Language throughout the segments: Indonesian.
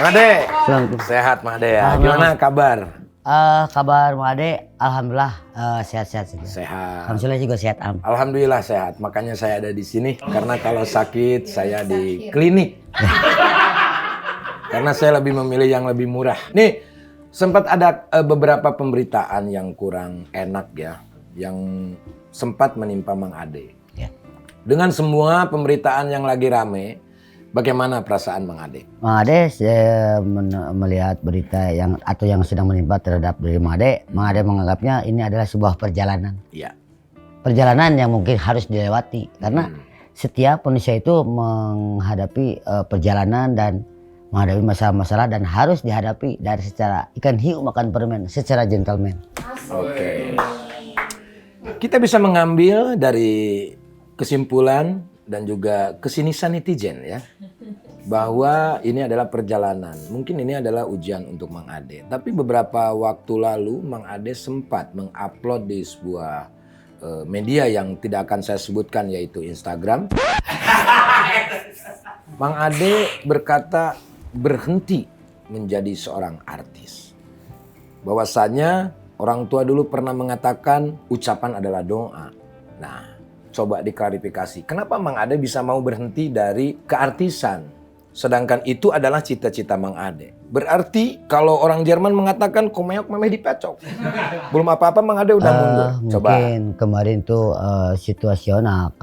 Mang Ade, Assalamualaikum. sehat Mang Ade ya. Alhamdulillah. Gimana kabar? Kabar Mang Ade, alhamdulillah sehat-sehat saja. Sehat. Alhamdulillah juga sehat. Alhamdulillah sehat. Makanya saya ada di sini karena kalau sakit saya di klinik. Karena saya lebih memilih yang lebih murah. Nih, sempat ada beberapa pemberitaan yang kurang enak ya, yang sempat menimpa Mang Ade. Ya. Dengan semua pemberitaan yang lagi rame, bagaimana perasaan Mang Ade? Mang Ade, saya melihat berita yang sedang menimpa terhadap diri Mang Ade menganggapnya ini adalah sebuah perjalanan. Iya. Perjalanan yang mungkin harus dilewati karena setiap manusia itu menghadapi perjalanan dan menghadapi masalah-masalah dan harus dihadapi dari secara ikan hiu makan permen, secara gentleman. Oke. Kita bisa mengambil dari kesimpulan dan juga kesinisan netizen ya, bahwa ini adalah perjalanan. Mungkin ini adalah ujian untuk Mang Ade. Tapi beberapa waktu lalu Mang Ade sempat mengupload di sebuah media yang tidak akan saya sebutkan, yaitu Instagram. Mang Ade berkata berhenti menjadi seorang artis. Bahwasanya orang tua dulu pernah mengatakan ucapan adalah doa. Nah, coba diklarifikasi. Kenapa Mang Ade bisa mau berhenti dari keartisan? Sedangkan itu adalah cita-cita Mang Ade. Berarti kalau orang Jerman mengatakan komeok memeh dipecok. Belum apa-apa Mang Ade udah mundur. Coba. Mungkin kemarin tuh situasional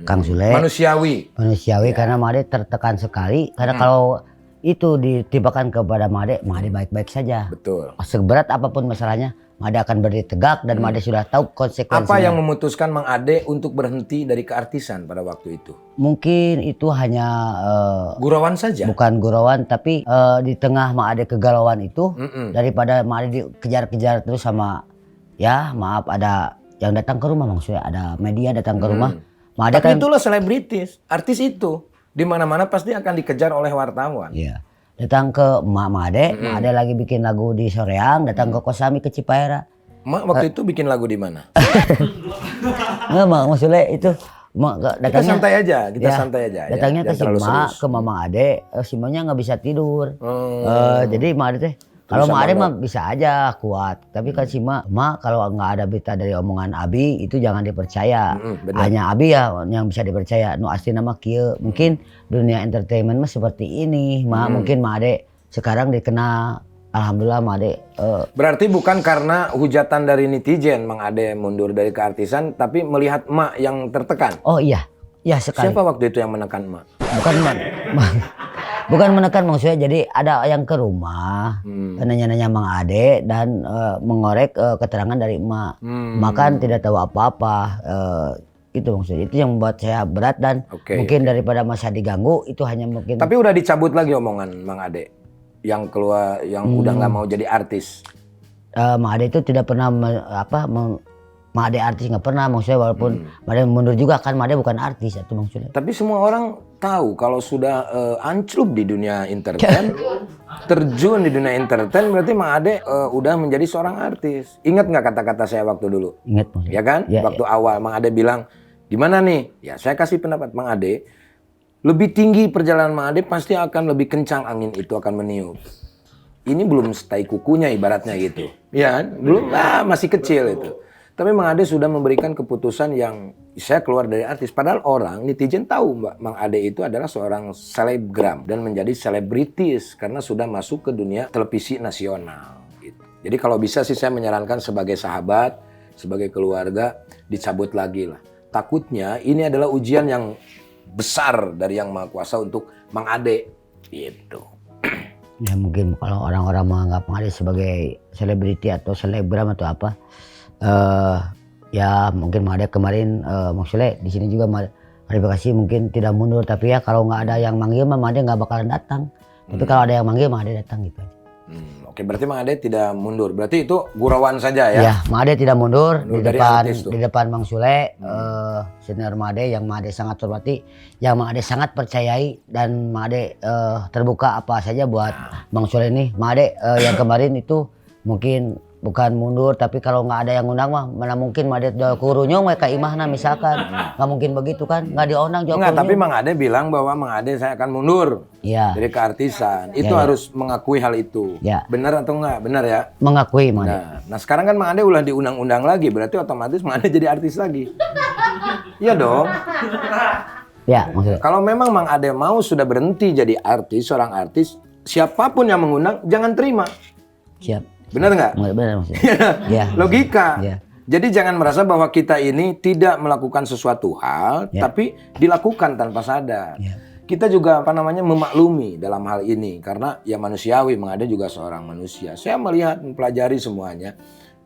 Kang Sule. Manusiawi. Manusiawi karena Mang Ade tertekan sekali. Karena kalau itu ditimpakan kepada Mang Ade baik-baik saja. Betul. Seberat apapun masalahnya, Mang Ade akan berdiri tegak dan Mang Ade sudah tahu konsekuensinya. Apa yang memutuskan Mang Ade untuk berhenti dari keartisan pada waktu itu? Mungkin itu hanya Gurauan saja? bukan gurauan, tapi di tengah Mang Ade kegalauan itu, daripada Mang Ade dikejar-kejar terus sama, ya maaf, ada yang datang ke rumah, maksudnya ada media datang ke rumah. Mang Ade Tapi kan, itulah selebritis, artis itu. Di mana-mana pasti akan dikejar oleh wartawan. iya, datang ke Mang Ade, Mang Ade lagi bikin lagu di Soreang, datang ke Kosami ke Cipaera. Mak waktu itu bikin lagu di mana? Enggak, maksudnya itu Kita datangnya santai aja, kita ya, santai aja. datangnya ya. ke Jangan terlalu Sima, serius. ke Mama Ade, Simanya nggak bisa tidur. Jadi Mang Ade teh, kalau Bisa Mang Ade banget. mah bisa aja kuat, tapi kan Sima, kalau nggak ada berita dari omongan Abi itu jangan dipercaya. benar. Hanya Abi ya yang bisa dipercaya. Nu asli nama kieu. Mungkin dunia entertainment mah seperti ini, mungkin Mang Ade sekarang dikenal. Alhamdulillah Mang Ade Berarti bukan karena hujatan dari netizen Mang Ade mundur dari keartisan, tapi melihat emak yang tertekan. oh iya, ya sekali. Siapa waktu itu yang menekan emak? Bukan menekan, maksudnya jadi ada yang ke rumah nanya-nanya Mang Ade dan mengorek keterangan dari emak. Emak kan tidak tahu apa-apa, itu maksudnya. Itu yang membuat saya berat dan mungkin daripada masa diganggu itu hanya mungkin. Tapi udah dicabut lagi omongan Mang Ade yang keluar, yang udah nggak mau jadi artis. Mang Ade itu tidak pernah Mang Ade artis nggak pernah, maksudnya walaupun Mang Ade mundur juga kan, Mang Ade bukan artis itu maksudnya. Tapi semua orang tahu kalau sudah anclub di dunia entertain, terjun di dunia entertain, berarti Mang Ade udah menjadi seorang artis. Ingat nggak kata-kata saya waktu dulu? Ingat maksudnya. Ya kan? Ya, Waktu awal Mang Ade bilang, gimana nih? Ya saya kasih pendapat Mang Ade, lebih tinggi perjalanan Mang Ade pasti akan lebih kencang angin itu akan meniup. Ini belum setai kukunya ibaratnya gitu. Ya kan? Belum, masih kecil itu. Tapi Mang Ade sudah memberikan keputusan yang saya keluar dari artis. Padahal orang, netizen tahu Mang Ade itu adalah seorang selebgram dan menjadi selebritis karena sudah masuk ke dunia televisi nasional. Gitu. Jadi kalau bisa sih saya menyarankan sebagai sahabat, sebagai keluarga, dicabut lagi lah. Takutnya ini adalah ujian yang besar dari Yang Maha Kuasa untuk Mang Ade. Gitu. Ya mungkin kalau orang-orang menganggap Mang Ade sebagai selebriti atau selebgram atau apa, ya mungkin Mang Ade kemarin maksudnya di sini juga klarifikasi mungkin tidak mundur, tapi ya kalau nggak ada yang manggil Mang Ade nggak bakalan datang. Tapi kalau ada yang manggil Mang Ade datang gitu. Oke, berarti Mang Ade tidak mundur. Berarti itu gurauan saja ya? Ya, Mang Ade tidak mundur Mundur di dari depan artis tuh. di depan Mang Sule, senior Mang Ade yang Mang Ade sangat hormati, yang Mang Ade sangat percayai dan Mang Ade terbuka apa saja buat Mang Sule ini. Mang Ade yang kemarin itu mungkin bukan mundur, tapi kalau nggak ada yang ngundang mah mana mungkin Mang Ade jual kurunyong mereka imahna misalkan. Nggak mungkin begitu kan, nggak diundang jual Enggak, tapi kurunyong. Mang Ade bilang bahwa Mang Ade saya akan mundur Iya, dari keartisan. Itu Ya. harus mengakui hal itu. Ya. Benar atau enggak? Benar ya? mengakui Mang Ade. Nah, sekarang kan Mang Ade ulah diundang-undang lagi, berarti otomatis Mang Ade jadi artis lagi. Iya dong. Ya, maksudnya. Kalau memang Mang Ade mau sudah berhenti jadi artis, seorang artis, siapapun yang mengundang jangan terima. Siap. Benar nggak? Benar maksudnya. Ya. Logika. Ya. Jadi jangan merasa bahwa kita ini tidak melakukan sesuatu hal, Ya. tapi dilakukan tanpa sadar. Ya. Kita juga memaklumi dalam hal ini karena ya manusiawi, Mang Ade juga seorang manusia. Saya melihat, mempelajari semuanya.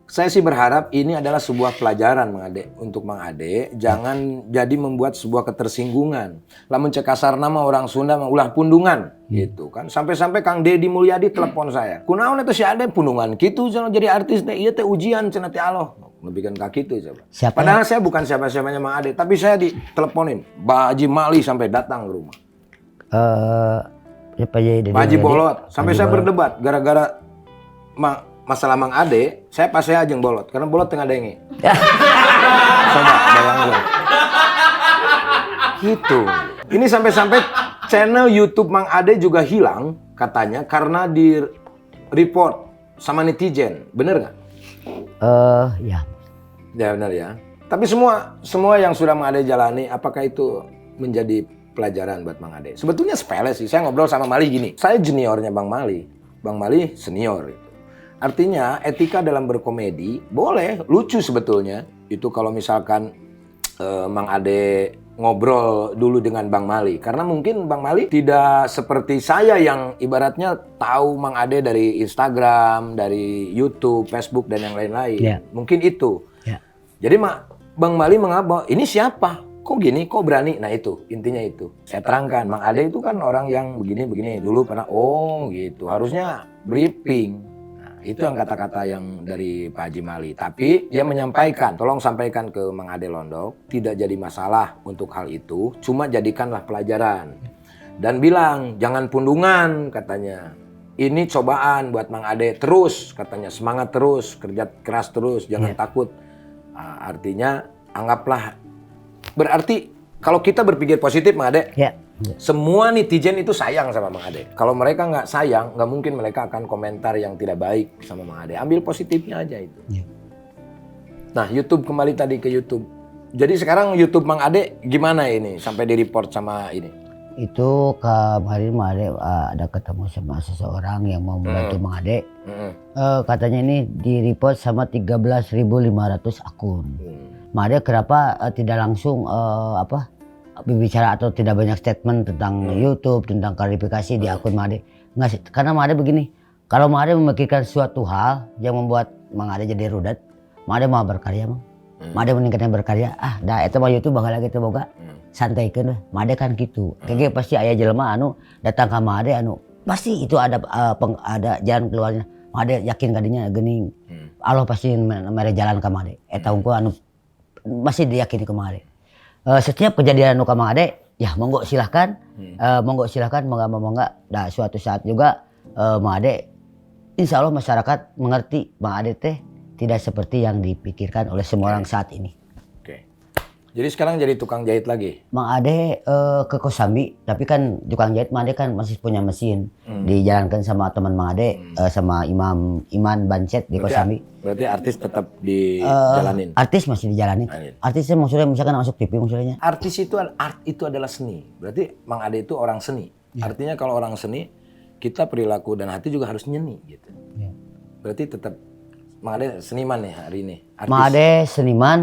Saya sih berharap ini adalah sebuah pelajaran Mang Ade untuk Mang Ade. Jangan jadi membuat sebuah ketersinggungan. Lamun cek kasar nama orang Sunda mah ulah pundungan gitu kan. Sampai-sampai Kang Deddy Mulyadi telepon saya. Kunaon eta si Ade pundungan kitu cenah jadi artis teh ieu teh ujian cenah teh Allah. Lebihkan ka kitu coba. Siapa Padahal saya bukan siapa-siapanya Mang Ade, tapi saya diteleponin. Pak Haji Mali sampai datang ke rumah. Siapa jadi Pak Haji Bolot sampai saya berdebat gara-gara masalah Mang Ade, saya pas saya ajeng Bolot karena Bolot tengah denge. Coba bayangkan. Gitu. Ini sampai-sampai channel YouTube Mang Ade juga hilang katanya karena di report sama netizen. Bener nggak? Ya. Ya benar ya. Tapi semua yang sudah Mang Ade jalani, apakah itu menjadi pelajaran buat Mang Ade? Sebetulnya sepele sih. Saya ngobrol sama Mali gini. Saya juniornya Bang Mali. Bang Mali senior gitu. Artinya etika dalam berkomedi boleh, lucu sebetulnya. Itu kalau misalkan Mang Ade ngobrol dulu dengan Bang Mali. Karena mungkin Bang Mali tidak seperti saya yang ibaratnya tahu Mang Ade dari Instagram, dari YouTube, Facebook, dan yang lain-lain. Ya. Mungkin itu. Ya. Jadi Bang Mali mengapa? Ini siapa? Kok gini? Kok berani? Nah itu, intinya itu. Saya terangkan, Mang Ade itu kan orang yang begini-begini. Dulu pernah, oh gitu. Harusnya briefing. Itu yang kata-kata yang dari Pak Haji Mali. Tapi dia menyampaikan, tolong sampaikan ke Mang Ade Londok, tidak jadi masalah untuk hal itu, cuma jadikanlah pelajaran. Dan bilang, jangan pundungan katanya. Ini cobaan buat Mang Ade, terus katanya, semangat terus, kerja keras terus, jangan takut. Nah, artinya anggaplah, berarti kalau kita berpikir positif Mang Ade, Ya. semua netizen itu sayang sama Mang Ade. Kalau mereka nggak sayang, nggak mungkin mereka akan komentar yang tidak baik sama Mang Ade. Ambil positifnya aja itu. Ya. Nah, YouTube kembali tadi ke YouTube. Jadi sekarang YouTube Mang Ade gimana ini? Sampai di-report sama ini. Itu kemarin Mang Ade ada ketemu sama seseorang yang mau membantu Mang Ade. Katanya ini di-report sama 13.500 akun. Mang Ade kenapa tidak langsung berbicara atau tidak banyak statement tentang YouTube, tentang klarifikasi di akun Mang Ade? Nggak, karena Mang Ade begini, kalau Mang Ade memikirkan suatu hal yang membuat Mang Ade jadi rudet, Mang Ade mau berkarya Mang. Mang Ade meningkatkan berkarya, dah itu mah YouTube bakal lagi boga. Santaikeun we. Mang Ade kan gitu. Kayaknya pasti aya jelema anu datang ka Mang Ade anu pasti itu ada jalan keluarnya. Mang Ade yakin kadinya geuning. Allah pasti mere jalan ka Mang Ade. Eta unggul anu masih diyakini ka Mang Ade. Setiap kejadian anu ka Mang Ade, ya monggo silahkan. Monggo silahkan, mongga. Nah, suatu saat juga Mang Ade, insya Allah masyarakat mengerti Mang Ade teh tidak seperti yang dipikirkan oleh semua orang saat ini. Oke. Jadi sekarang jadi tukang jahit lagi? Mang Ade ke Kosambi, tapi kan tukang jahit Mang Ade kan masih punya mesin. Dijalankan sama teman Mang Ade, sama Iman Bancet di Kosambi. Berarti artis tetap dijalanin? Artis masih dijalanin. Artisnya maksudnya misalkan masuk TV maksudnya. Artis itu, art itu adalah seni. Berarti Mang Ade itu orang seni. Artinya kalau orang seni, kita perilaku dan hati juga harus nyeni gitu. Ya. Berarti tetap Mang Ade seniman nih hari ini? Artis. Mang Ade seniman,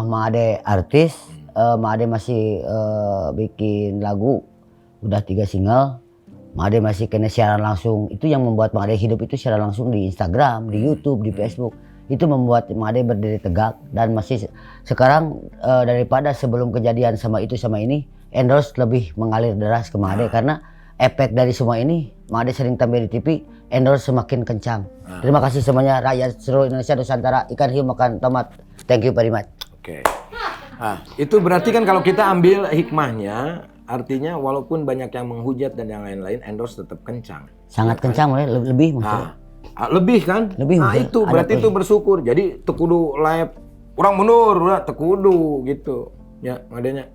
Mang Ade artis, Mang Ade masih bikin lagu, udah 3 single. Mang Ade masih kena siaran langsung. Itu yang membuat Mang Ade hidup itu secara langsung di Instagram, di YouTube, di Facebook. Itu membuat Mang Ade berdiri tegak dan masih sekarang daripada sebelum kejadian sama itu sama ini, endorse lebih mengalir deras ke Mang Ade karena efek dari semua ini, Mang Ade sering tampil di TV, endorse semakin kencang. Terima kasih semuanya rakyat seluruh Indonesia Nusantara, ikan hiu makan tomat. Thank you very much. Oke. Nah, itu berarti kan kalau kita ambil hikmahnya, artinya walaupun banyak yang menghujat dan yang lain-lain, endorse tetap kencang. Sangat kencang, lebih maksudnya. Nah, Lebih kan? Lebih, nah betul. itu Ada berarti plus. itu bersyukur. Jadi tekudu live orang mundur udah tekudu gitu. Ya, adanya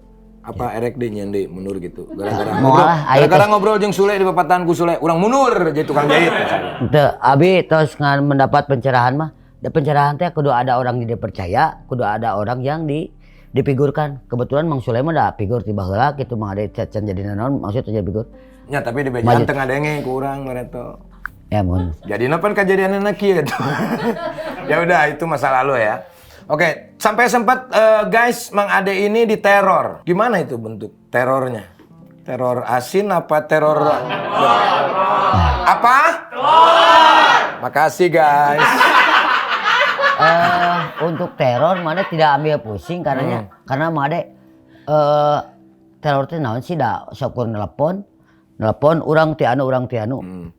apa erek deh nyende mundur gitu. Gara-gara Mau ngobrol, lah, ayo gara-gara teh. ngobrol jeung Sule di pepatahan ku Sule, urang mundur jadi tukang jahit misalnya. Teu, abi terus ngan mendapat pencerahan mah. Da pencerahan teh kudu ada orang yang dipercaya, kudu ada orang yang difigurkan. Kebetulan Mang Sulaiman da figur ti baheula kitu Mang Ade can jadi naon maksud jadi figur. Ya tapi di bejaan tengah denge ku urang mereto. Ya mun. Jadi napan kejadian anak kieu tuh. Ya udah itu masa lalu ya. Oke, sampai sempat guys Mang Ade ini diteror. Gimana itu bentuk terornya? Teror asin apa teror apa? Makasih guys. Untuk teror Mang Ade tidak ambil pusing karena Mang Ade teror teh naon sih da syukur nelpon urang ti anu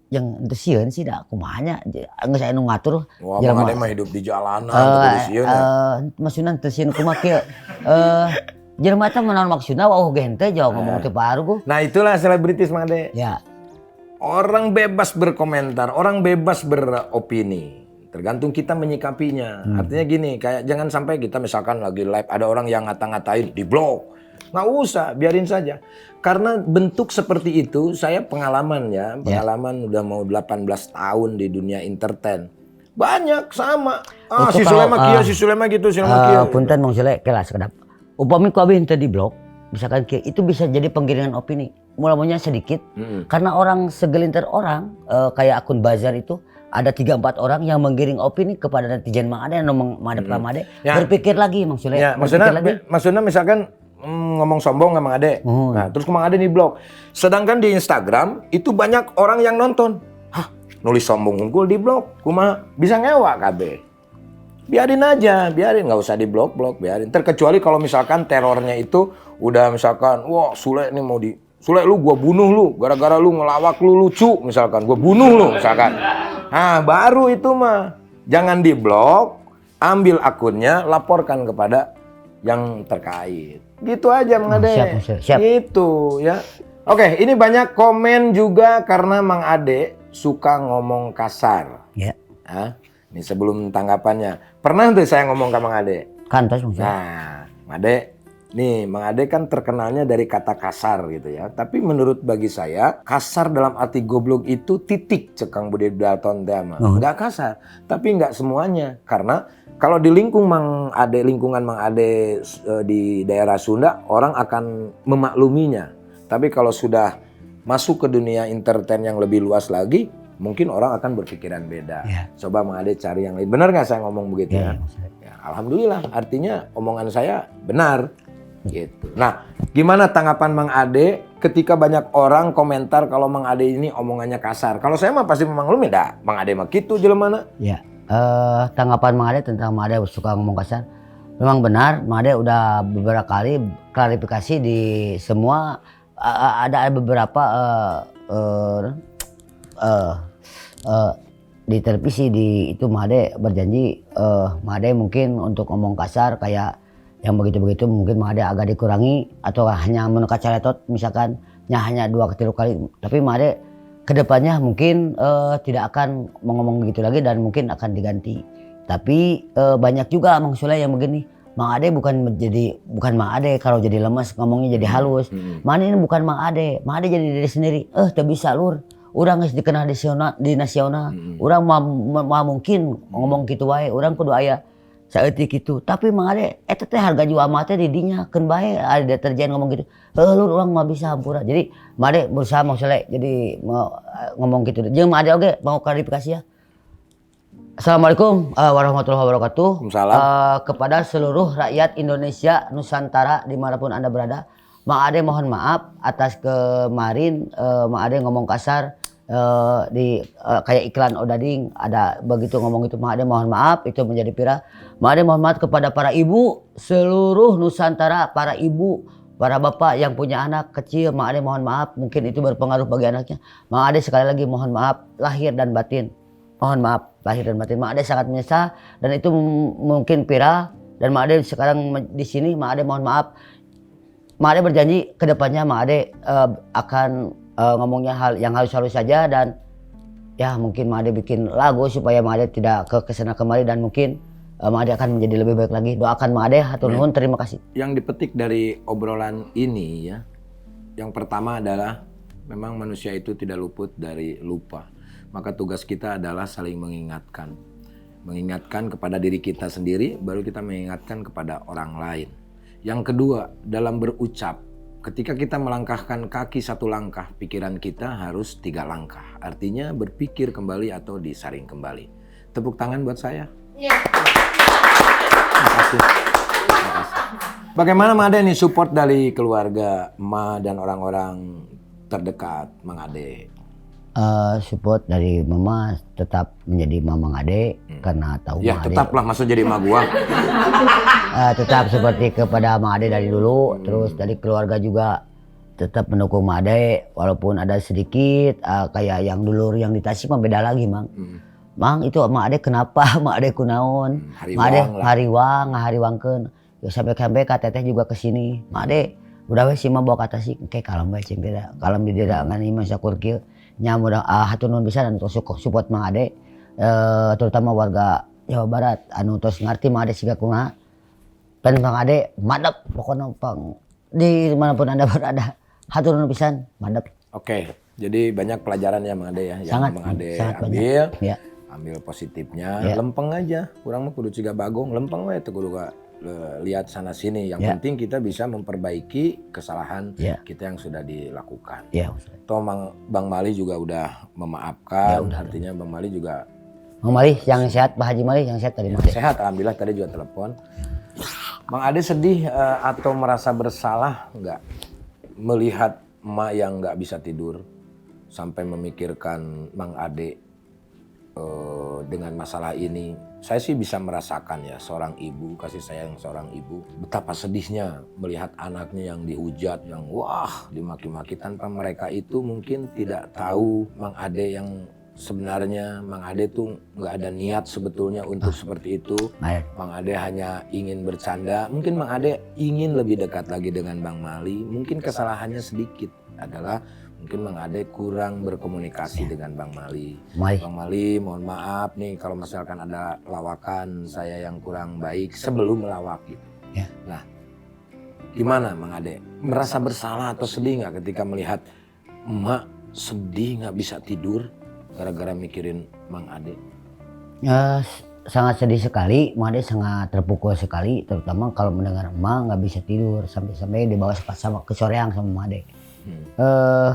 yang teu sieun sih da kumanya geus aya nu ngatur. Wah, Mang Ade mah hidup di jalanan terus sieun ya. Maksudna teu sieun kumaha kieu. Jelema teh menaon maksudna wah ge henteu jauh ngomong teu paruh. Nah, itulah selebritis Mang Ade. Ya. Orang bebas berkomentar, orang bebas beropini. Tergantung kita menyikapinya. Artinya gini, kayak jangan sampai kita misalkan lagi live ada orang yang ngata-ngatain di blog. Nggak usah, biarin saja. Karena bentuk seperti itu, saya pengalaman ya. Pengalaman udah mau 18 tahun di dunia entertain. Banyak sama. Si Sulema kieu, si Sulema gitu, si Sulema kieu. Punten Mang Sule kelas kedap. Upami ku abi henteu di blog, misalkan kieu itu bisa jadi penggiringan opini. Mulanya sedikit. Karena orang segelintir orang kayak akun bazar itu ada 3-4 orang yang menggiring opini kepada netizen Mang Ade, Mang Ade Pramade. Berpikir lagi Mang Sule. Ya, maksudnya misalkan ngomong sombong sama Mang Ade. Nah, terus ke Mang Ade di blog. Sedangkan di Instagram itu banyak orang yang nonton. Hah, nulis sombong unggul di blog. Kumaha bisa ngewa kabeh. Biarin aja, biarin nggak usah di blog-blog, biarin. Terkecuali kalau misalkan terornya itu udah misalkan, wah Sule ini mau Sule lu gua bunuh lu gara-gara lu ngelawak lu lucu misalkan, gua bunuh lu misalkan. Nah, baru itu mah jangan di blog, ambil akunnya, laporkan kepada yang terkait. Gitu aja Mang Ade. Siap. Gitu ya. Oke, ini banyak komen juga karena Mang Ade suka ngomong kasar. Ya. Ini sebelum tanggapannya. Pernah tuh saya ngomong ke Mang Ade. Kan terus Mang Sule. Nah, Mang Ade, nih Mang Ade kan terkenalnya dari kata kasar gitu ya. Tapi menurut bagi saya, kasar dalam arti goblok itu titik cekang Budi Dalton teh mah. Enggak kasar, tapi enggak semuanya. Karena kalau di lingkungan Mang Ade di daerah Sunda, orang akan memakluminya. Tapi kalau sudah masuk ke dunia entertain yang lebih luas lagi, mungkin orang akan berpikiran beda. Ya. Coba Mang Ade cari yang lain. Benar nggak saya ngomong begitu ya? Ya. Ya, alhamdulillah, artinya omongan saya benar. Gitu. Nah, gimana tanggapan Mang Ade ketika banyak orang komentar kalau Mang Ade ini omongannya kasar? Kalau saya mah pasti memaklumi dah. Mang Ade mah gitu jelemana. Ya. Tanggapan Mang Ade tentang Mang Ade suka ngomong kasar. Memang benar, Mang Ade udah beberapa kali klarifikasi di semua ada beberapa di televisi di itu Mang Ade berjanji Mang Ade mungkin untuk ngomong kasar kayak yang begitu-begitu mungkin Mang Ade agak dikurangi atau hanya menukat caletot misalkan hanya 2-3 kali, tapi Mang Ade kedepannya mungkin tidak akan ngomong begitu lagi dan mungkin akan diganti. Tapi banyak juga Mang Sule yang begini, Mang Ade bukan Mang Ade kalau jadi lemes ngomongnya jadi halus. Mang Ade ini bukan Mang Ade jadi diri sendiri. Tak bisa lur. Urang geus dikenal di nasional. Urang mah mungkin ngomong gitu wae. Urang kudu aya saeutik kitu. Tapi Mang Ade eta teh harga jual mah teh di dinya keun bae ada deterjen ngomong gitu. Lur urang mah bisa hampura. Jadi Mang Ade berusaha Mang Sule jadi ngomong gitu. Jeung Mang Ade oge mau klarifikasi ya. Assalamualaikum warahmatullahi wabarakatuh. Kepada seluruh rakyat Indonesia Nusantara dimanapun Anda berada, Mang Ade mohon maaf atas kemarin Mang Ade ngomong kasar kayak iklan Odading ada begitu ngomong itu. Mang Ade mohon maaf itu menjadi viral. Mang Ade mohon maaf kepada para ibu seluruh Nusantara, para ibu, para bapak yang punya anak kecil. Mang Ade mohon maaf mungkin itu berpengaruh bagi anaknya. Mang Ade sekali lagi mohon maaf lahir dan batin. Mohon maaf lahir dan batin. Mang Ade sangat menyesal dan itu mungkin viral dan Mang Ade sekarang di sini Mang Ade mohon maaf. Mang Ade berjanji kedepannya Mang Ade akan ngomongnya hal yang halus-halus saja dan ya mungkin Mak Ade bikin lagu supaya Mak Ade tidak ke kesana kemari dan mungkin Mak Ade akan menjadi lebih baik lagi. Doakan Mak Ade, hatur nuhun, terima kasih. Yang dipetik dari obrolan ini ya, yang pertama adalah memang manusia itu tidak luput dari lupa. Maka tugas kita adalah saling mengingatkan. Mengingatkan kepada diri kita sendiri, baru kita mengingatkan kepada orang lain. Yang kedua, dalam berucap, ketika kita melangkahkan kaki 1 langkah, pikiran kita harus 3 langkah. Artinya berpikir kembali atau disaring kembali. Tepuk tangan buat saya. Terima kasih. Terima kasih. Bagaimana Mang Ade nih support dari keluarga Ma dan orang-orang terdekat Mang Ade? Support dari Mama tetap menjadi Mang Ade karena tahu Ya Mang Ade. tetaplah, masuk jadi Ma gua. Tetap seperti kepada Mang Ade dari dulu, terus dari keluarga juga tetap mendukung Mang Ade walaupun ada sedikit kayak yang dulur yang di Tasik mah beda lagi Mang. Mang itu Mang Ade kenapa? Mang Ade kunaon? Mang Ade hariwangkeun. Ya sampai ka teteh juga kesini. Mang Ade udah we sih mah bawa ka Tasik kayak kalem bae cing beda. Kalem di daerah ngan ieu mah sakur kieu. Nya mudah hatur nuhun pisan anu support Mang Ade, terutama warga Jawa Barat anu tos ngarti Mang Ade siga kumaha. Dan Mang Ade madep pokoknya pang di manapun Anda berada. Hatur nuhun pisan, madep. Oke, jadi banyak pelajaran ya Mang Ade ya yang Sangat, Mang Ade sangat ambil. Ya. Ambil positifnya, Ya. lempeng aja. Kurang mah kudu ciga bagong, lempeng we teu kudu lihat sana sini. Yang Ya. penting kita bisa memperbaiki kesalahan Ya. kita yang sudah dilakukan. Ya, Toh Bang Mali juga udah memaafkan, Ya, udah. artinya Bang Mali juga Mang Mali yang sehat, Pak Haji Mali yang sehat tadi Mang Ade. sehat, alhamdulillah tadi juga telepon. Bang Ade sedih atau merasa bersalah nggak melihat emak yang nggak bisa tidur sampai memikirkan Bang Ade dengan masalah ini? Saya sih bisa merasakan ya, seorang ibu, kasih sayang seorang ibu, betapa sedihnya melihat anaknya yang dihujat, yang wah dimaki-maki, tanpa mereka itu mungkin tidak tahu Mang Ade yang sebenarnya Mang Ade tuh nggak ada niat sebetulnya untuk seperti itu. Baik. Mang Ade hanya ingin bercanda, mungkin Mang Ade ingin lebih dekat lagi dengan Bang Mali, mungkin kesalahannya sedikit adalah mungkin Mang Ade kurang berkomunikasi dengan Bang Mali. Mali. Bang Mali, mohon maaf nih kalau misalkan ada lawakan saya yang kurang baik sebelum melawak gitu. Ya. Nah, gimana Mang Ade? Merasa bersalah atau sedih nggak ketika melihat emak sedih nggak bisa tidur gara-gara mikirin Mang Ade? Sangat sedih sekali, Mang Ade sangat terpukul sekali, terutama kalau mendengar emak nggak bisa tidur sampai dibawa sama kesoreang sama Mang Ade.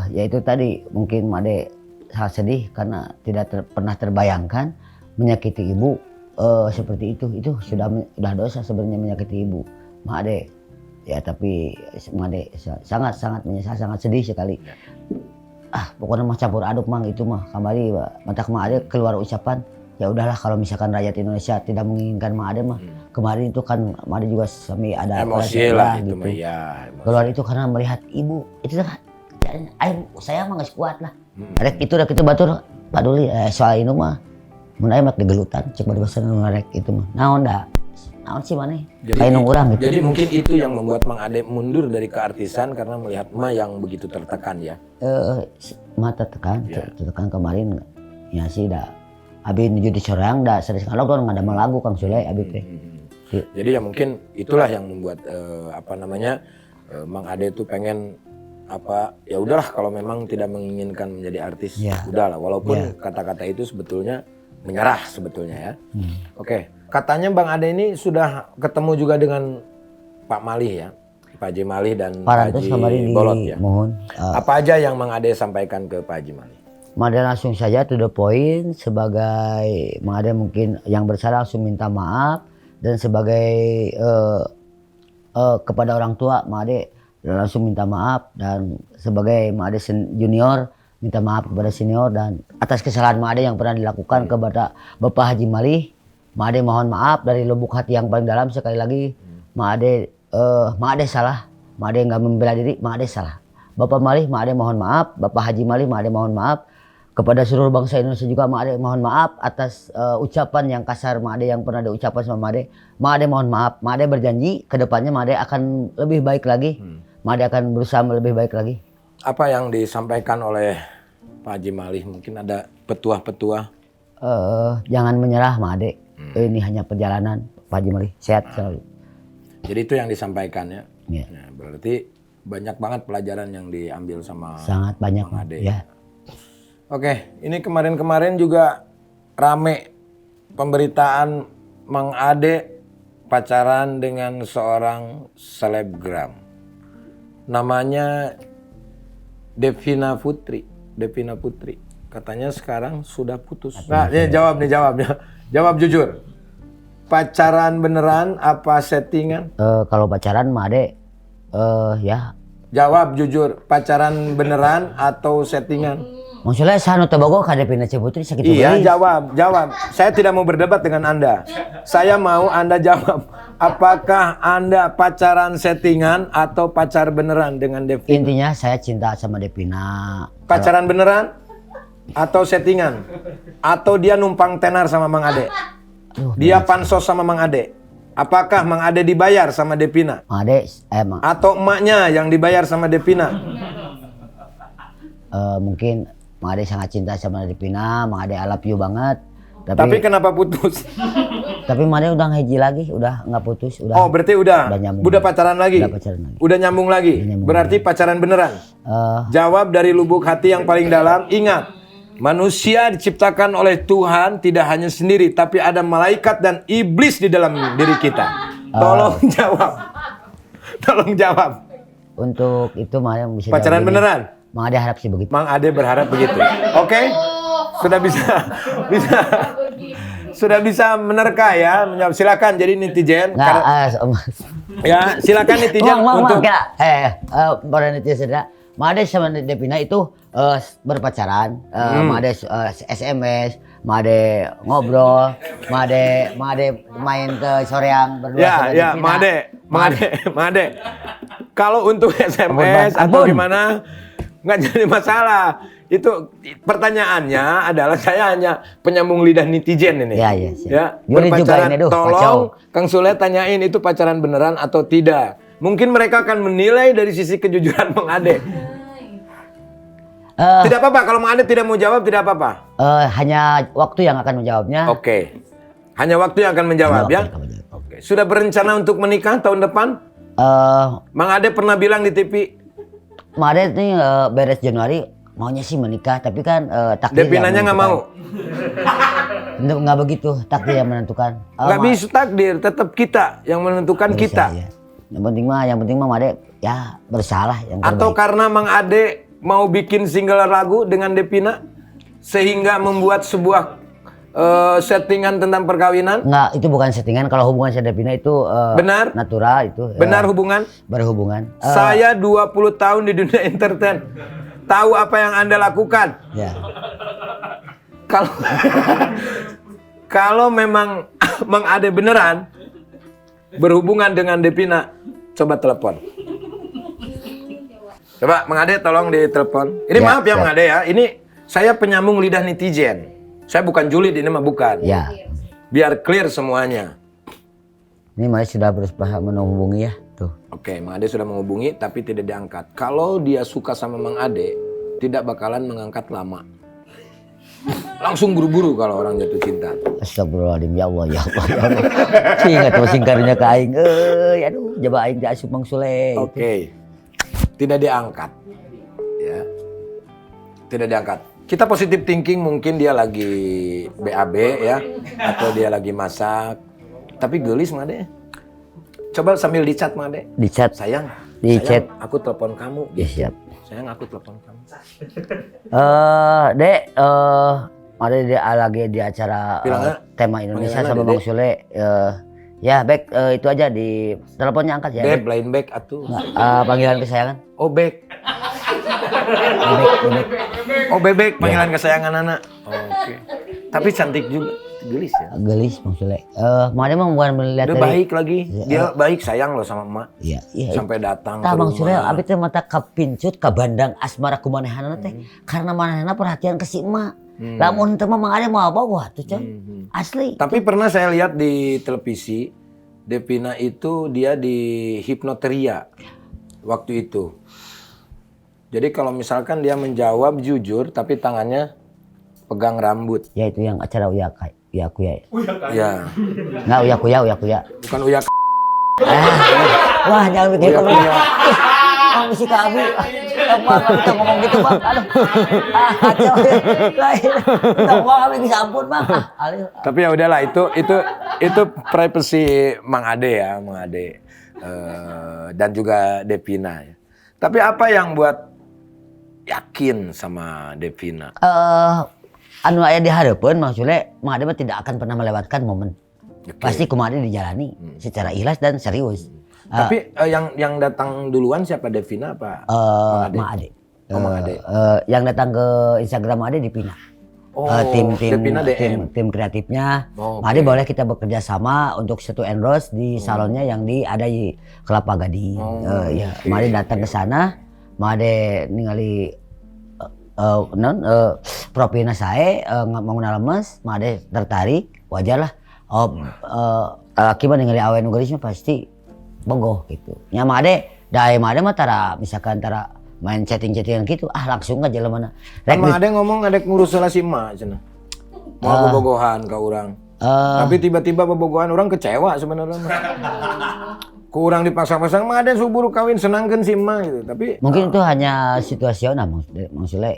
Ya itu tadi mungkin Mang Ade sangat sedih karena tidak pernah terbayangkan menyakiti ibu seperti itu sudah dosa sebenarnya menyakiti ibu Mang Ade. Ya tapi Mang Ade sangat menyesal, sangat sedih sekali. Pokoknya mah campur aduk Mang itu mah kembali mantak Mang Ade keluar ucapan ya udahlah kalau misalkan rakyat Indonesia tidak menginginkan Mang Ade mah kemarin itu kan Mang Ade juga sampai ada emosi lah itu gitu. mah ya. Keluar itu karena melihat ibu itu kan saya mah nggak kuat lah. Rek itu batur paduli soal ini mah mun aya mak digelutan cek bari bahasa ngarek itu mah naon sih maneh kayak nung urang gitu. Jadi mungkin itu yang membuat Mang Ade mundur dari keartisan karena melihat emak yang begitu tertekan ya. Mata tertekan kemarin ya sih dah abi nuju di sorang dah sering kalau kan ada lagu Kang Sule abi teh. Jadi ya mungkin itulah yang membuat Mang Ade itu pengen ya udahlah kalau memang tidak menginginkan menjadi artis, udahlah walaupun kata-kata itu sebetulnya menyerah sebetulnya ya. Oke, katanya Bang Ade ini sudah ketemu juga dengan Pak Mali ya, Pak Haji Mali dan Pak Haji Bolot ya. Mohon. Apa aja yang Mang Ade sampaikan ke Pak Haji Mali? Mang Ade langsung saja to the point, sebagai Mang Ade mungkin yang bersalah langsung minta maaf, dan sebagai kepada orang tua Mang Ade langsung minta maaf, dan sebagai Mang Ade junior minta maaf kepada senior dan atas kesalahan Mang Ade yang pernah dilakukan kepada Bapak Haji Mali. Mang Ade mohon maaf dari lubuk hati yang paling dalam. Sekali lagi Mang Ade salah, Mang Ade nggak membela diri, Mang Ade salah. Bapak Mali, Mang Ade mohon maaf. Bapak Haji Mali, Mang Ade mohon maaf. Kepada seluruh bangsa Indonesia juga Mang Ade mohon maaf atas ucapan yang kasar Mang Ade yang pernah diucapkan sama Mang Ade. Mang Ade mohon maaf. Mang Ade berjanji ke depannya Mang Ade akan lebih baik lagi. Mang Ade akan berusaha lebih baik lagi. Apa yang disampaikan oleh Pak Haji Malih, mungkin ada petuah-petuah. Jangan menyerah Mang Ade. Ini hanya perjalanan. Pak Haji Malih sehat selalu. Jadi itu yang disampaikan ya. Ya. Nah, berarti banyak banget pelajaran yang diambil sama Sangat banyak Mang Ade. ya. Oke, ini kemarin-kemarin juga rame pemberitaan Mang Ade pacaran dengan seorang selebgram. Namanya Devina Putri. Katanya sekarang sudah putus. Nah, ini jawab nih jawabnya. Jawab jujur. Pacaran beneran apa settingan? Kalau pacaran Mang Ade ya. Jawab jujur. Pacaran beneran atau settingan? Maksudnya sanu tebogo ka Devina Putri sakit Iya, jawab. Saya tidak mau berdebat dengan Anda. Saya mau Anda jawab. Apakah Anda pacaran settingan atau pacar beneran dengan Devina? Intinya saya cinta sama Devina. Pacaran beneran atau settingan? Atau dia numpang tenar sama Mang Ade? Dia pansos sama Mang Ade? Apakah Mang Ade dibayar sama Devina? Mang Ade emang Atau emaknya yang dibayar sama Devina? mungkin Mang Ade sangat cinta sama Devina, Mang Ade I love you banget. Tapi kenapa putus? Tapi Mang Ade udah ngeji lagi, udah nggak putus, udah. Oh, berarti udah nyambung. udah pacaran lagi? Udah pacaran lagi. Udah nyambung lagi? Udah nyambung Berarti pacaran beneran? Jawab dari lubuk hati yang paling dalam. Ingat, manusia diciptakan oleh Tuhan tidak hanya sendiri, tapi ada malaikat dan iblis di dalam diri kita. Tolong jawab. Tolong jawab. Untuk itu Mang Ade bisa Pacaran jawab gini. beneran? Mang Ade harap sih begitu. Mang Ade berharap begitu. Oke? Sudah sudah bisa menerka ya. Menjawab. Silakan jadi netizen. Ya, silakan netizen untuk para netizen ya. Mang Ade sama Devina itu berpacaran, Mang Ade SMS, Mang Ade ngobrol, Mang Ade main ke soreang berdua sama Ya, Devina. Mang Ade. Kalau untuk SMS atau gimana nggak jadi masalah. Itu pertanyaannya adalah saya hanya penyambung lidah netizen ini. Ya, siap. Ya, Yuri juga berpacaran. ini, Tolong kacau. Kang Sule tanyain itu pacaran beneran atau tidak. Mungkin mereka akan menilai dari sisi kejujuran Mang Ade. Tidak apa-apa kalau Mang Ade tidak mau jawab, tidak apa-apa. Hanya waktu yang akan menjawabnya. Oke. Hanya waktu yang akan menjawab ya. Oke. Sudah berencana untuk menikah tahun depan? Mang Ade pernah bilang di TV. Mang Ade nih beres Januari maunya sih menikah, tapi kan takdir Devinanya nggak mau. Nggak begitu, takdir yang menentukan. Nggak bisa takdir, tetap kita yang menentukan kita. Ya. Yang penting mah Mang Ade ya bersalah yang terbaik. Atau karena Mang Ade mau bikin single lagu dengan Devina sehingga membuat sebuah settingan tentang perkawinan? Nggak, itu bukan settingan. Kalau hubungan saya Devina itu benar, natural itu. Benar hubungan? Berhubungan. Saya 20 tahun di dunia entertain. Tahu apa yang Anda lakukan? Ya. Kalau memang Mang Ade beneran berhubungan dengan Devina, coba telepon. Coba Mang Ade tolong ditelepon. Ini maaf ya Mang Ade ya, ini saya penyambung lidah netizen. Saya bukan julid, ini mah bukan. Ya. Biar clear semuanya. Ini Mang Ade sudah berusaha menghubungi ya. Tuh. Oke, Mang Ade sudah menghubungi tapi tidak diangkat. Kalau dia suka sama Mang Ade, tidak bakalan mengangkat lama. Langsung buru-buru kalau orang jatuh cinta. Astagfirullahaladzim, ya Allah, ya Allah, ya Allah. Ingat tuh singkarnya ke aing. Aduh, jaba aing diasup Mang Sule. Oke. Tidak diangkat. Ya. Tidak diangkat. Kita positive thinking, mungkin dia lagi BAB ya, atau dia lagi masak. Tapi gelis Mang Ade. Coba sambil di-chat Mang Ade. Di-chat. Sayang, Di-chat. aku telepon kamu. Ya siap. Sayang, aku telepon kamu. Dek, ada dia lagi di acara tema Indonesia sama Bang Sule. Ya, baik, itu aja di teleponnya angkat ya. Beb, lain back atuh. Panggilan kesayangan. Oh, back. Bebek. Oh, bebek, panggilan kesayangan anak. Oke. Tapi cantik juga. Gelis ya. Gelis Bang Sule. Mang Ade mah bukan melihat Udah dari baik lagi. Dia baik, sayang loh sama emak. Iya. Sampai datang Tah ke Bang Sule rumah. abi teh mata kapincut ka bandang asmara kumanehana teh karena manehna perhatian ke si emak. Lamun teu mah Mang Ade mau bawa tuh Con. Asli. Tapi pernah saya lihat di televisi, Devina itu dia di hipnoteria waktu itu. Jadi kalau misalkan dia menjawab jujur tapi tangannya pegang rambut. Ya itu yang acara uya kuya. Ya. Nggak uya kuya. Bukan uya. Wah jangan begitu Uya bang. kuya. Bang misi kabur. Bang kita ngomong gitu bang. Aduh. Kacau. Lain. Bang kami bisa ampun bang. Tapi ya udahlah itu privacy Mang Ade ya, Mang Ade. Dan juga Devina ya. Tapi apa yang buat yakin sama Devina? Anu aya dihareupeun maksudnya Mang Ade mah tidak akan pernah melewatkan momen. Oke. Pasti kumaha dijalani secara ikhlas dan serius. Tapi yang datang duluan siapa, Devina apa Mang Ade. Oh, Mang Ade. Yang datang ke Instagram Mang Ade dipindah. Oh, tim Devina DM. kreatifnya. Oh, Mang Ade boleh kita bekerja sama untuk satu endorse di salonnya yang ada di Kelapa Gading. Ya, Mang Ade datang ke sana. Mang Ade ningali profilnya saya mengenal lemes, Mang Ade tertarik, wajar lah. Laki mah ningali awe nu geulis mah pasti bogoh gitu. Nya Mang Ade, Mang Ade mah misalkan main chatting-chattingan gitu, langsung aja lemana. Mang Ade ngomong ada ngurus salah si emak cenah. Mau bobogohan ka urang. Tapi tiba-tiba bobogohan orang kecewa sebenarnya. Ku urang dipasang-pasang Mang Ade subur kawin senangkeun si emak gitu. Tapi mungkin itu hanya situasional maksudnya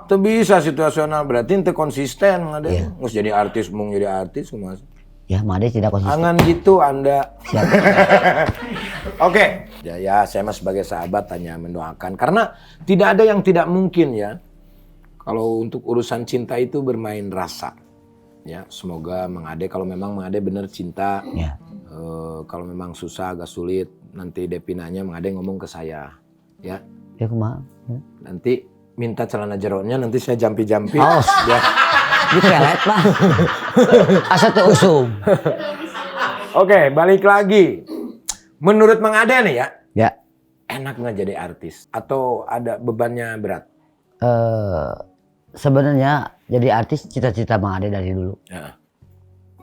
teu bisa situasional berarti teu konsisten Mang Ade. Geus jadi artis mung jadi artis kumaha. ya Mang Ade tidak konsisten. Jangan gitu Anda. Siap. Oke. Ya, saya mah sebagai sahabat hanya mendoakan karena tidak ada yang tidak mungkin ya. Kalau untuk urusan cinta itu bermain rasa. Ya, semoga Mang Ade kalau memang Mang Ade benar cinta. Ya. Kalau memang susah agak sulit nanti Devinanya Mang Ade ngomong ke saya. Ya. Ya kumaha? Nanti minta celana jeronya nanti saya jampi-jampi. Oh. Ya. Di pelet mah. Asa teu usum. Oke, balik lagi. Menurut Mang Ade nih ya. Ya. Enak nggak jadi artis atau ada bebannya berat? Sebenarnya jadi artis cita-cita Mang Ade dari dulu. Ya.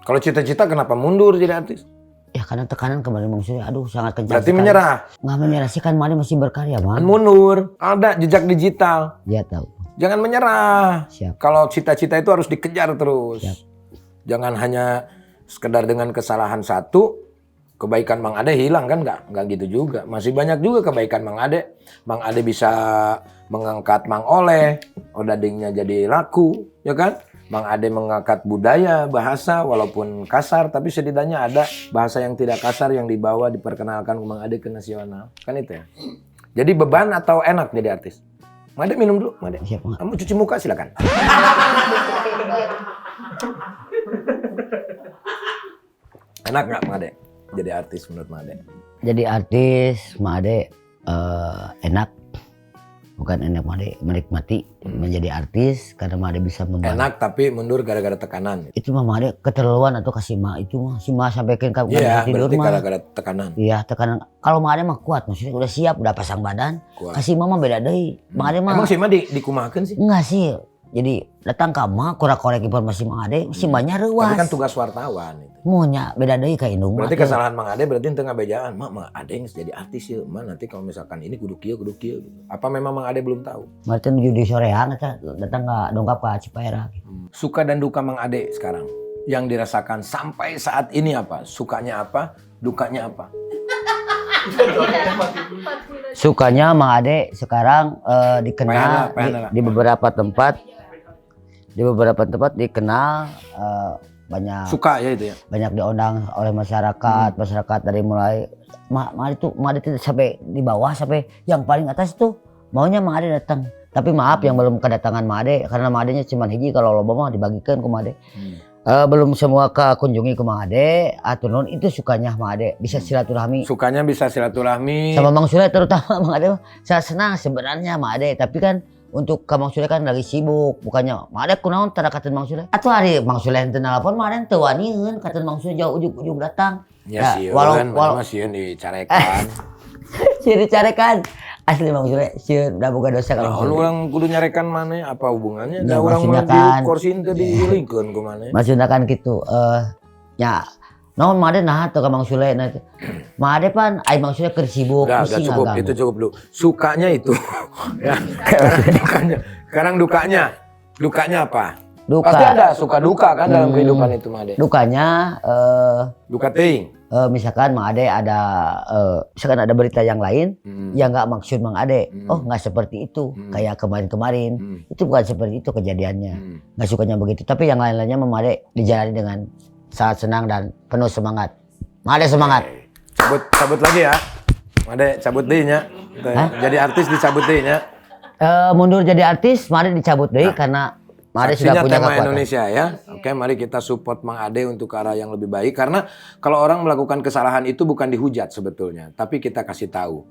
Kalau cita-cita kenapa mundur jadi artis? Ya karena tekanan kemarin maksudnya aduh sangat kencang. Berarti sekali. menyerah. Nggak menyerah sih kan Mang Ade masih berkarya Kan man. mundur. Ada jejak digital. Ya tahu. Jangan menyerah. Siap. Kalau cita-cita itu harus dikejar terus. Siap. Jangan hanya sekedar dengan kesalahan satu, kebaikan Mang Ade hilang kan nggak gitu juga. Masih banyak juga kebaikan Mang Ade. Mang Ade bisa mengangkat Mang Oleh, odadingnya jadi laku, ya kan? Mang Ade mengangkat budaya, bahasa walaupun kasar, tapi setidaknya ada bahasa yang tidak kasar yang dibawa diperkenalkan Mang Ade ke nasional. Kan itu ya. Jadi beban atau enak jadi artis? Mang Ade minum dulu, Mang Ade. Siap, Mang. Kamu cuci muka silakan. Enak nggak Mang Ade jadi artis menurut Mang Ade? Jadi artis Mang Ade enak. Bukan enak Mang Ade menikmati menjadi artis karena Mang Ade bisa membantu. Enak tapi mundur gara-gara tekanan. Itu mah Mang Ade keterlaluan atau kasih mah itu mah si mah sampaikan ke Iya, tidur berarti mah. gara-gara tekanan. Iya tekanan. Kalau Mang Ade mah kuat maksudnya udah siap udah pasang badan. Kuat. Kasih mah beda deui. Mang Ade mah Emang sih mah dikumahakeun sih? enggak sih. Jadi datang ke mah korek-korek informasi Mang Ade si mahnya reuas. Tapi kan tugas wartawan itu. Munya beda deui ka indung. Berarti kesalahan Mang Ade berarti tengah bejaan. Mang Ade yang jadi artis ya. Nanti kalau misalkan ini kudu kieu gitu. Apa memang Mang Ade belum tahu? Berarti menuju di soreang eta datang ka dongkap ka Cipaera. Suka dan duka Mang Ade sekarang yang dirasakan sampai saat ini apa? Sukanya apa? Dukanya apa? Sukanya Mang Ade sekarang dikenal Payana. di beberapa tempat. Di beberapa tempat dikenal banyak Suka ya itu ya. banyak diundang oleh masyarakat dari mulai Mang Ade itu sampai di bawah sampai yang paling atas tuh maunya Mang Ade datang. Tapi maaf yang belum kedatangan Mang Ade karena Mang Ade-nya cuma hiji kalau loba mah dibagikan ku Mang Ade. Belum semua kunjungi ke Mang Ade atau non itu sukanya Mang Ade bisa silaturahmi. Sukanya bisa silaturahmi. Sama Mang Sule terutama Mang Ade saya senang sebenarnya Mang Ade tapi kan untuk Mang Sule kan lagi sibuk bukannya Mang Ade kunaon tara katen Mang Sule atuh hari Mang Sule henteu nelpon Mang Ade teu wanieun katen Mang Sule jauh ujung datang Ya sieun, walau sieun dicarekan. sieun dicarekan asli Mang Sule sieun da boga dosa kalau Mang Sule Orang kudu nyarekan mana? Apa hubungannya? Ya, Da orang maksudnya mah di kan- kursi teu dilingkeun ku mana? maksudnya kan gitu ya Naon Mang Ade nah tuh ka Mang Sule nah. Mang Ade pan ai Mang Sule keur sibuk Udah pusing cukup, agak. itu cukup dulu. Sukanya itu. Ya. Dukanya. Sekarang dukanya. Dukanya apa? Duka. Pasti ada suka duka kan dalam kehidupan itu, Mang Ade. Dukanya Duka teuing. misalkan Mang Ade ada misalkan ada berita yang lain yang nggak maksud Mang Ade. Oh nggak seperti itu kayak kemarin-kemarin. Itu bukan seperti itu kejadiannya. Nggak sukanya begitu. Tapi yang lain-lainnya Mang Ade dijalani dengan sangat senang dan penuh semangat. Mang Ade semangat. Cabut lagi ya. Mang Ade cabut deui nya. Jadi artis dicabut deui nya. Mundur jadi artis, Mang Ade dicabut deui karena Mang Ade sudah Saksinya punya tema kekuatan. Indonesia ya. Oke, mari kita support Mang Ade untuk ke arah yang lebih baik. Karena kalau orang melakukan kesalahan itu bukan dihujat sebetulnya, tapi kita kasih tahu.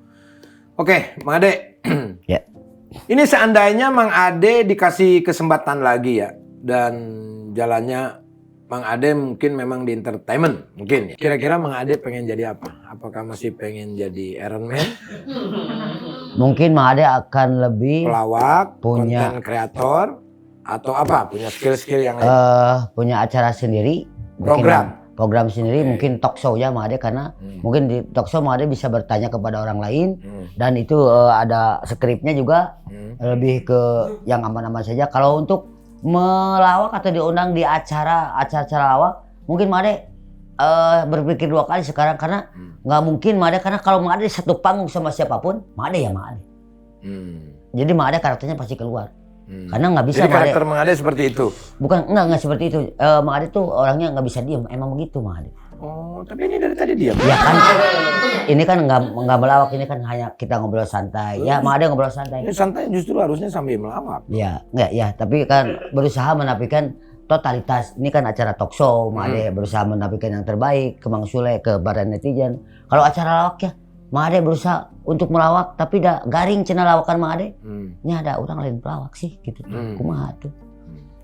Oke, Mang Ade. Ya. Ini seandainya Mang Ade dikasih kesempatan lagi ya, dan jalannya Mang Ade mungkin memang di entertainment, mungkin. Ya. Kira-kira Mang Ade pengen jadi apa? Apakah masih pengen jadi Iron Man, Mungkin Mang Ade akan lebih pelawak, Punya. konten kreator, atau apa? Punya skill-skill yang lain? punya acara sendiri, program sendiri, mungkin talk show ya Mang Ade karena mungkin di talk show Mang Ade bisa bertanya kepada orang lain dan itu ada skripnya juga lebih ke yang aman-aman saja. Kalau untuk melawak atau diundang di acara lawak, mungkin Mang Ade berpikir dua kali sekarang karena nggak mungkin Mang Ade karena kalau Mang Ade satu panggung sama siapapun, Mang Ade ya Mang Ade. Jadi Mang Ade karakternya pasti keluar. Karena nggak bisa Jadi karakter Mang Ade seperti itu? Bukan, enggak seperti itu. Mang Ade tuh orangnya nggak bisa diem, emang begitu Mang Ade. Oh, tapi ini dari tadi diam. Ya kan, ini kan nggak melawak, ini kan hanya kita ngobrol santai. Ya Mang Ade ngobrol santai. Ini santai justru harusnya sambil melawak. Ya, enggak ya, tapi kan berusaha menafikan totalitas. Ini kan acara talk show, Mang Ade berusaha menafikan yang terbaik ke Mang Sule, ke para netizen. Kalau acara lawak ya, Mang Ade berusaha untuk melawak, tapi dah garing cenah lawakan Mang Ade. Ini ada orang lain pelawak sih, gitu. Kumaha tuh.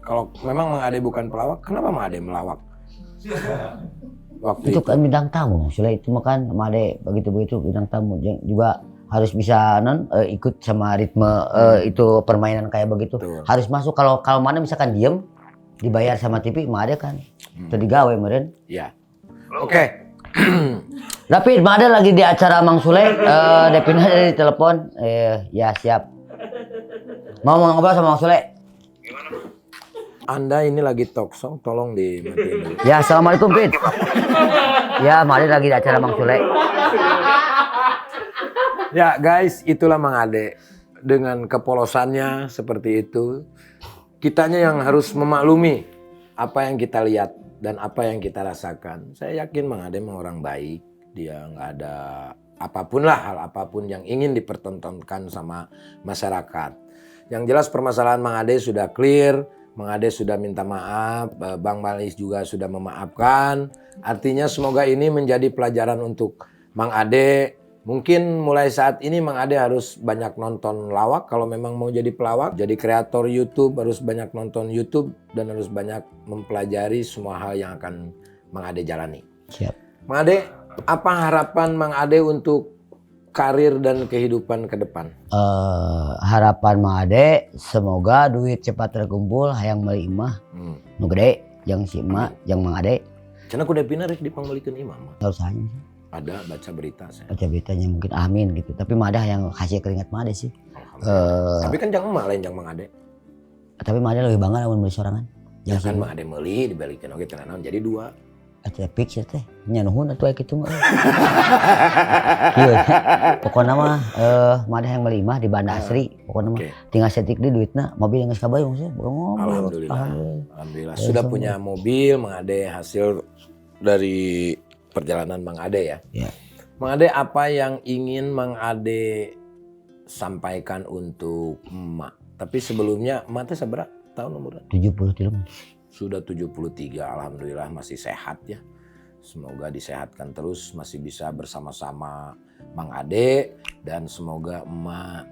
Kalau memang Mang Ade bukan pelawak, kenapa Mang Ade melawak? Waktu Itu kan bintang tamu, Sule itu makan Mang Ade begitu-begitu bintang tamu juga harus bisa ikut sama ritme itu permainan kayak begitu. Betul. Harus masuk kalau mana misalkan diem dibayar sama TV Mang Ade kan itu digawe meren. Ya. Oke. Tapi Mang Ade lagi di acara Mang Sule, Depina dari telepon, ya siap. Mau ngobrol sama Mang Sule? Anda ini lagi talk show, tolong dimatiin dulu. Ya assalamualaikum Pit. Ya Mang Ade lagi di acara Mang Sule. Ya guys, itulah Mang Ade. Dengan kepolosannya seperti itu, kitanya yang harus memaklumi apa yang kita lihat dan apa yang kita rasakan. Saya yakin Mang Ade mah orang baik. Dia nggak ada apapun lah, hal apapun yang ingin dipertontonkan sama masyarakat. Yang jelas permasalahan Mang Ade sudah clear, Mang Ade sudah minta maaf, Bang Malis juga sudah memaafkan. Artinya semoga ini menjadi pelajaran untuk Mang Ade. Mungkin mulai saat ini Mang Ade harus banyak nonton lawak kalau memang mau jadi pelawak. Jadi kreator YouTube harus banyak nonton YouTube dan harus banyak mempelajari semua hal yang akan Mang Ade jalani. Siap. Mang Ade, apa harapan Mang Ade untuk karir dan kehidupan ke depan? Harapan Mang Ade semoga duit cepat terkumpul hayang meuli imah nu gede yang si emak yang Mang Ade. Cenah kudu pindah rek dipanggulikeun imam. Enggak usah aja. Ada baca berita saya. Baca beritanya mungkin amin gitu. Tapi Mang Ade yang kasih keringat Mang Ade sih. Tapi kan jangan emak lain jangan Mang Ade. Tapi Mang Ade lebih bangga lamun meuli sorangan. Ya kan Mang Ade meuli dibalikeun oge teh naon jadi dua. Atuh fix ya teh. Nya nuhun atuh kitu mah. Kieu. Pokona mah Mang Ade yang meuli imah di Banda Asri. Pokona mah tinggal setik deui duitna, mobil geus kabayung sih. Alhamdulillah. Sudah punya mobil Mang Ade hasil dari perjalanan Mang Ade ya. Mang Ade, apa yang ingin Mang Ade sampaikan untuk emak? Tapi sebelumnya emak teh seberapa tahun umurnya? 73. Sudah 73, alhamdulillah masih sehat ya. Semoga disehatkan terus, masih bisa bersama-sama Mang Ade, dan semoga emak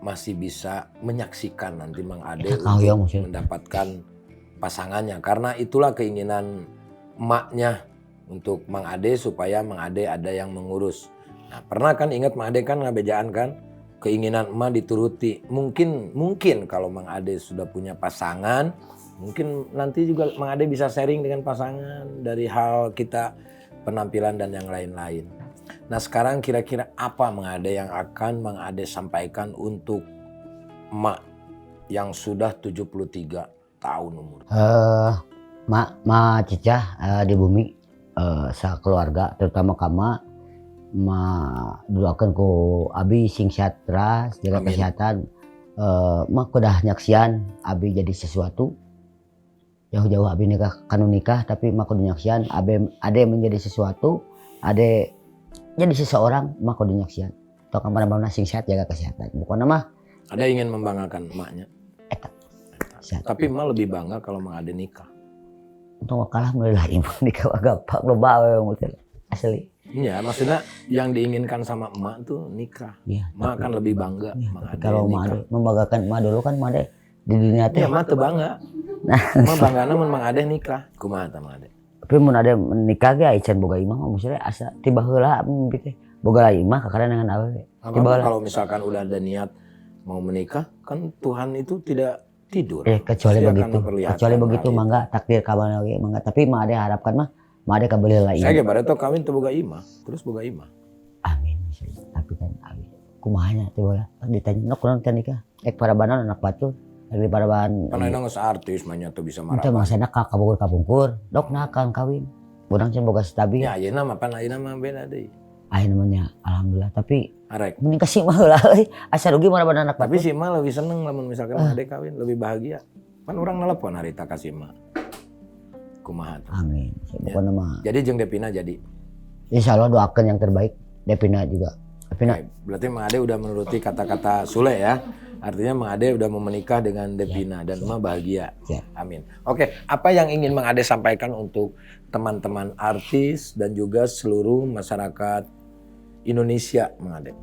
masih bisa menyaksikan nanti Mang Ade untuk mendapatkan pasangannya. Karena itulah keinginan emaknya untuk Mang Ade, supaya Mang Ade ada yang mengurus. Nah, pernah kan ingat Mang Ade kan ngabejaan kan? Keinginan emak dituruti. Mungkin kalau Mang Ade sudah punya pasangan, mungkin nanti juga Mang Ade bisa sharing dengan pasangan dari hal kita penampilan dan yang lain-lain. Nah sekarang kira-kira apa Mang Ade yang akan Mang Ade sampaikan untuk emak yang sudah 73 tahun umur? Ma cicah di bumi sakeluarga terutama kama ma doakeun ku abi sing sejahtera jaga Amin. kesehatan mah kudah nyaksian abi jadi sesuatu jauh-jauh abi nikah tapi mah kudu nyaksian ade menjadi sesuatu ade jadi seseorang mah kudu nyaksian tong kamana-mana sing sehat jaga kesehatan pokokna mah Ada ingin membanggakan emaknya? eta sehat. Tapi emak lebih bangga kalau Mang Ade nikah. Untung kalah meulah imah nikah gampang loba we asli. Iya, maksudnya yang diinginkan sama emak tuh nikah. Iya, Emak kan lebih bangga iya, Mang Ade kalau nikah. Made membanggakan emak dulu kan Made di dunia teh. Iya, emak tuh bangga. Emak banggana mun Mang Ade nikah. Kumaha tah Mang Ade? Tapi mun ade nikah ge acan boga imah mah maksudnya asa tiba heula mimpi teh. Boga imah kakarengan awewe. Tiba heula. Kalau misalkan udah ada niat mau menikah, kan Tuhan itu tidak tidur. Kecuali Pasti akan begitu. memperlihatkan Kecuali begitu hal itu. mangga takdir kabar lagi mangga. Tapi Made harapkan mah Made kabeli lah Saya imah. ge bareto kawin teu boga imah, terus boga imah. Amin. Tapi kan amin. Kumahanya tiba heula ditanya nok kurang teh nikah. Parabanan anak batur. Lagi paraban. Kan ayeuna geus artis mah nya teu bisa Teu marah. masana kabungkur kabungkur. Dok nah kan kawin. Urang can boga stabil. Ya ayeuna mah pan ayeuna mah beda deui. Namanya alhamdulillah tapi Arek. mending kasih mah heula euy. Asa rugi paraban anak Tapi batur. si emak lebih seneng lamun misalkan Mang Ade kawin, lebih bahagia. Kan orang nelpon harita ka si emak. Kumaha tuh. Amin. Pokoknya mah Jadi jeung Devina jadi. insya Allah doakan yang terbaik. Devina juga. Devina Oke, berarti Mang Ade udah menuruti kata-kata Sule ya. Artinya Mang Ade udah mau menikah dengan Devina dan emak bahagia. Ya. Amin. Oke, apa yang ingin Mang Ade sampaikan untuk teman-teman artis dan juga seluruh masyarakat Indonesia, Mang Ade?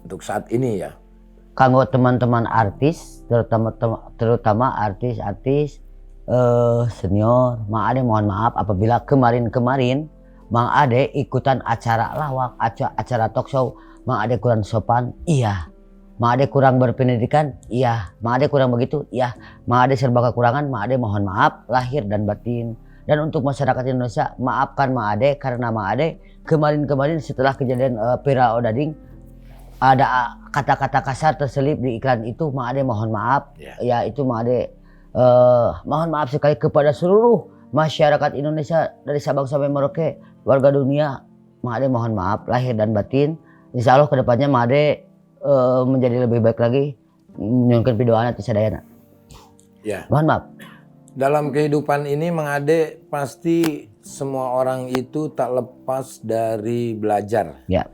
Untuk saat ini ya. kanggo teman-teman artis terutama artis-artis senior, Mang Ade mohon maaf apabila kemarin-kemarin Mang Ade ikutan acara lawak, acara talk show, Mang Ade kurang sopan, iya. Mang Ade kurang berpendidikan, iya. Mang Ade kurang begitu, iya. Mang Ade serba kekurangan, Mang Ade mohon maaf lahir dan batin. Dan untuk masyarakat Indonesia, maafkan Mang Ade karena Mang Ade kemarin-kemarin setelah kejadian viral Odading ada kata-kata kasar terselip di iklan itu, Mang Ade mohon maaf. Ya itu Mang Ade mohon maaf sekali kepada seluruh masyarakat Indonesia dari Sabang sampai Merauke, warga dunia. Mang Ade mohon maaf lahir dan batin. Insya Allah kedepannya Mang Ade menjadi lebih baik lagi. Nyunkeun pidoana ti sadayana. Ya. Mohon maaf. Dalam kehidupan ini Mang Ade pasti semua orang itu tak lepas dari belajar. Ya.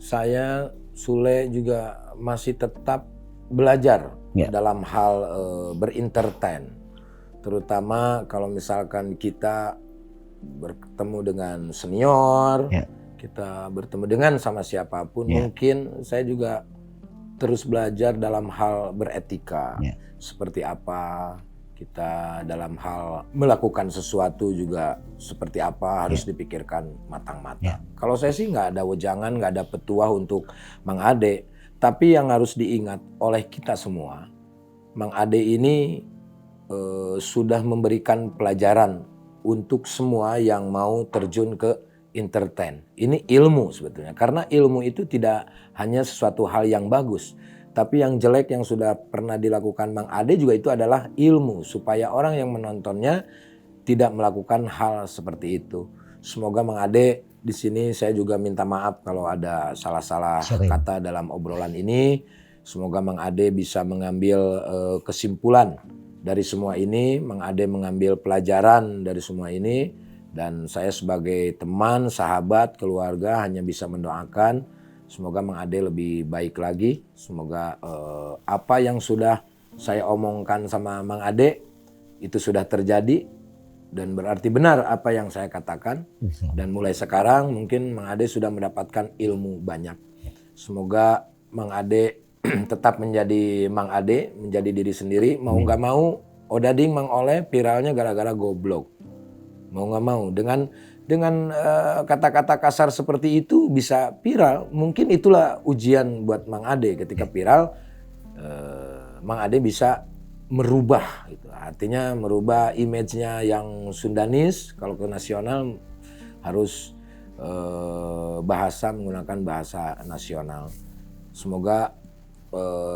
Saya Sule juga masih tetap belajar Ya. dalam hal berintertain. Terutama kalau misalkan kita bertemu dengan senior, Ya. kita bertemu dengan sama siapapun, Ya. mungkin saya juga terus belajar dalam hal beretika. Ya. Seperti apa kita dalam hal melakukan sesuatu juga seperti apa harus dipikirkan matang-matang. Kalau saya sih nggak ada wejangan, nggak ada petuah untuk Mang Ade. Tapi yang harus diingat oleh kita semua, Mang Ade ini sudah memberikan pelajaran untuk semua yang mau terjun ke entertain. Ini ilmu sebetulnya. Karena ilmu itu tidak hanya sesuatu hal yang bagus. Tapi yang jelek yang sudah pernah dilakukan Mang Ade juga itu adalah ilmu. Supaya orang yang menontonnya tidak melakukan hal seperti itu. Semoga Mang Ade di sini saya juga minta maaf kalau ada salah-salah kata dalam obrolan ini. Semoga Mang Ade bisa mengambil kesimpulan dari semua ini. Mang Ade mengambil pelajaran dari semua ini. Dan saya sebagai teman, sahabat, keluarga hanya bisa mendoakan. Semoga Mang Ade lebih baik lagi. Semoga apa yang sudah saya omongkan sama Mang Ade itu sudah terjadi dan berarti benar apa yang saya katakan. Dan mulai sekarang mungkin Mang Ade sudah mendapatkan ilmu banyak. Semoga Mang Ade tetap menjadi Mang Ade, menjadi diri sendiri. Mau nggak mau, Odading Mang Oleh viralnya gara-gara goblok. Mau nggak mau dengan kata-kata kasar seperti itu bisa viral. Mungkin itulah ujian buat Mang Ade ketika viral. Mang Ade bisa merubah gitu. Artinya merubah image-nya yang Sundanis kalau ke nasional harus menggunakan bahasa nasional. Semoga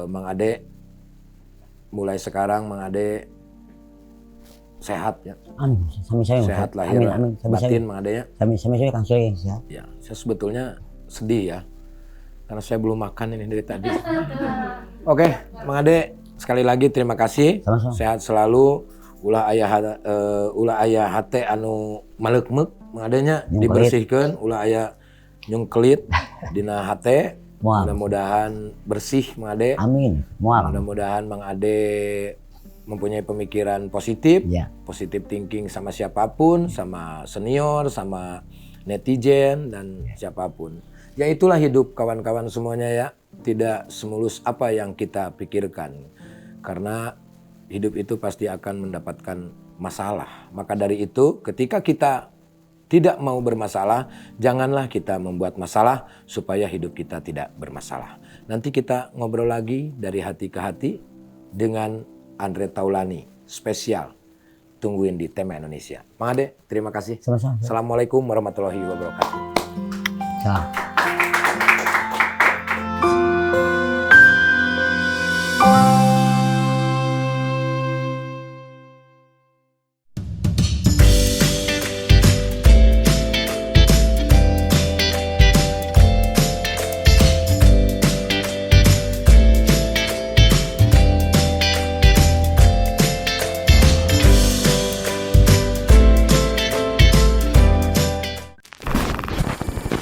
Mang Ade mulai sekarang Mang Ade sehat ya. Amin. Sami-sami. Sehat lahir Amin. batin Mang Ade ya. Sami-sami Kang Soe sehat. Ya, saya sebetulnya sedih ya. Karena saya belum makan ini dari tadi. Oke, Mang Ade sekali lagi terima kasih. Sama-sama. Sehat selalu. Ulah aya hate anu maleuk-meuk Mang Ade nya dibersihkeun, ulah aya nyungkelit dina hate. Moal. Mudah-mudahan bersih Mang Ade. Amin. Moal. Mudah-mudahan Mang Ade mempunyai pemikiran positif, Ya. positive thinking sama siapapun, sama senior, sama netizen dan siapapun. Ya itulah hidup kawan-kawan semuanya ya. Tidak semulus apa yang kita pikirkan. Karena hidup itu pasti akan mendapatkan masalah. Maka dari itu ketika kita tidak mau bermasalah, janganlah kita membuat masalah supaya hidup kita tidak bermasalah. Nanti kita ngobrol lagi dari hati ke hati dengan Andre Taulani spesial. Tungguin di Tema Indonesia. Mang Ade, terima kasih. Sama-sama. Assalamualaikum warahmatullahi wabarakatuh. Ciao.